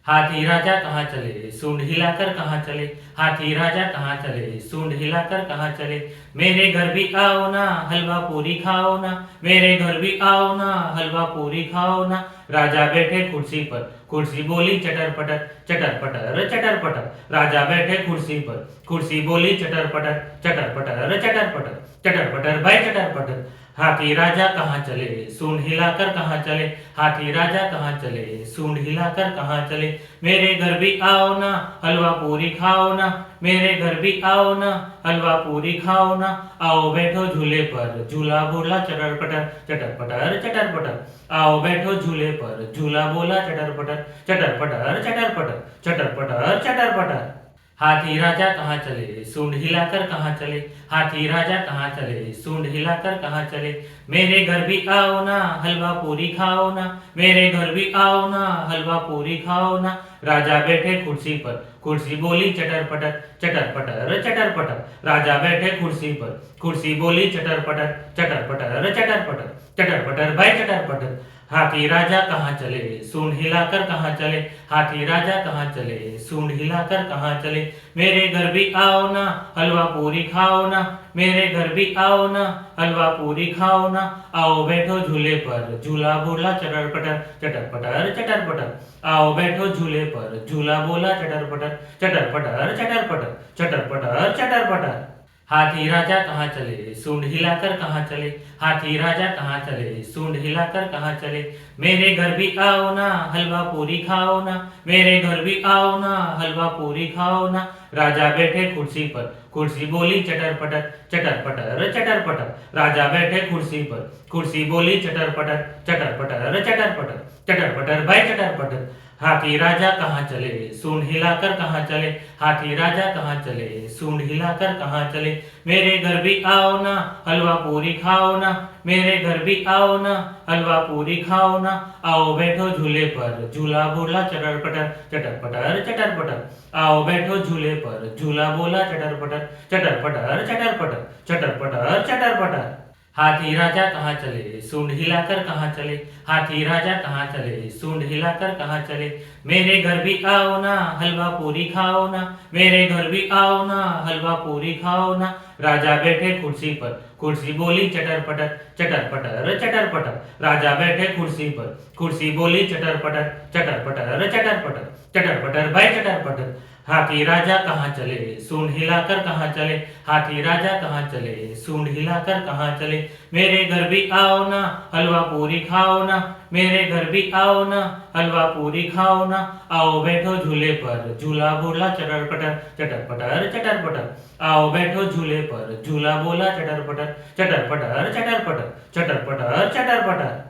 हाथी राजा कहाँ चले, सूंड हिलाकर कहाँ चले। हाथी राजा कहाँ चले, सूंड हिलाकर कहाँ चले। मेरे घर भी आओ ना, हलवा पूरी खाओ ना। मेरे घर भी आओ ना, हलवा पूरी खाओ ना। राजा बैठे कुर्सी पर, कुर्सी बोली चटर पटर, चटर पटर चटर पटर। राजा बैठे कुर्सी पर, कुर्सी बोली चटर पटर, चटर पटर चटर पटर। चटर पटर भाई चटर पटर। हाथी राजा कहाँ चले, सूंड हिलाकर कहाँ चले। हाथी राजा कहाँ चले, सूंड हिलाकर कहाँ चले। मेरे घर भी आओ ना, हलवा पूरी खाओ ना। मेरे घर भी आओ ना, हलवा पूरी खाओ ना। आओ बैठो झूले पर, झूला बोला चटर पटर, चटर पटर चटर पटर। आओ बैठो झूले पर, झूला बोला चटर पटर, चटर पटर चटर पटर। चटर पटर चटर पटर। हाथी राजा कहाँ चले, सूंड हिलाकर कहाँ चले। हाथी राजा कहाँ चले, सूंड हिलाकर कहाँ चले। मेरे घर भी आओ ना, हलवा पूरी खाओ ना। मेरे घर भी आओ ना, हलवा पूरी खाओ ना। राजा बैठे कुर्सी पर, कुर्सी बोली चटर पटर, चटर पटर चटर पटर। राजा बैठे कुर्सी पर, कुर्सी बोली चटर पटर, चटर पटर चटर पटर। चटर पटर भाई चटर पटर। हाथी राजा कहाँ चले, सूंड हिलाकर कहाँ चले। हाथी राजा कहाँ चले, सूंड हिलाकर कहाँ चले। मेरे घर भी आओ ना, हलवा पूरी खाओ ना। मेरे घर भी आओ ना, हलवा पूरी खाओ ना। आओ बैठो झूले पर, झूला बोला चटर पटर, चटर पटर चटर पटर। आओ बैठो झूले पर, झूला बोला चटर पटर, चटर पटर चटर पटर। चटर पटर चटर पटर। हाथी राजा कहाँ चले, सूंड हिलाकर कहाँ चले। हाथी राजा कहाँ चले, सूंड हिलाकर कहाँ चले। मेरे घर भी आओ ना, हलवा पूरी खाओ ना। मेरे घर भी आओ ना, हलवा पूरी खाओ ना। राजा बैठे कुर्सी पर, कुर्सी बोली चटर पटर, चटर पटर चटर पटर। राजा बैठे कुर्सी पर, कुर्सी बोली चटर पटर, चटर पटर चटर पटर। चटर पटर भाई चटर पटर। हाथी राजा कहाँ चले, सूंड हिलाकर कहाँ चले। हाथी राजा कहाँ चले, सूंड हिलाकर कहाँ चले। मेरे घर भी आओ ना, हलवा पूरी खाओ ना। मेरे घर भी आओ ना, हलवा पूरी खाओ ना। आओ बैठो झूले पर, झूला बोला चटर पटर, चटर पटर चटर पटर। आओ बैठो झूले पर, झूला बोला चटर पटर, चटर पटर चटर पटर। चटर पटर चटर पटर। हाथी राजा कहाँ चले, सूंड हिलाकर कहाँ चले। हाथी राजा कहाँ चले, सूंड हिलाकर कहाँ चले। मेरे घर भी आओ ना, हलवा पूरी खाओ ना। मेरे घर भी आओ ना, हलवा पूरी खाओ ना। राजा बैठे कुर्सी पर, कुर्सी बोली चटर पटर, चटर पटर चटर पटर। राजा बैठे कुर्सी पर, कुर्सी बोली चटर पटर, चटर पटर चटर पटर। चटर पटर भाई चटर पटर। हाथी राजा कहाँ चले, सूंड हिलाकर कहाँ चले। हाथी राजा कहाँ चले, सूंड हिलाकर कहाँ चले। मेरे घर भी आओ ना, हलवा पूरी खाओ ना। मेरे घर भी आओ ना, हलवा पूरी खाओ ना। आओ बैठो झूले पर, झूला बोला चटर पटर, चटर पटर चटर पटर। आओ बैठो झूले पर, झूला बोला चटर पटर, चटर पटर चटर पटर। चटर पटर चटर पटर।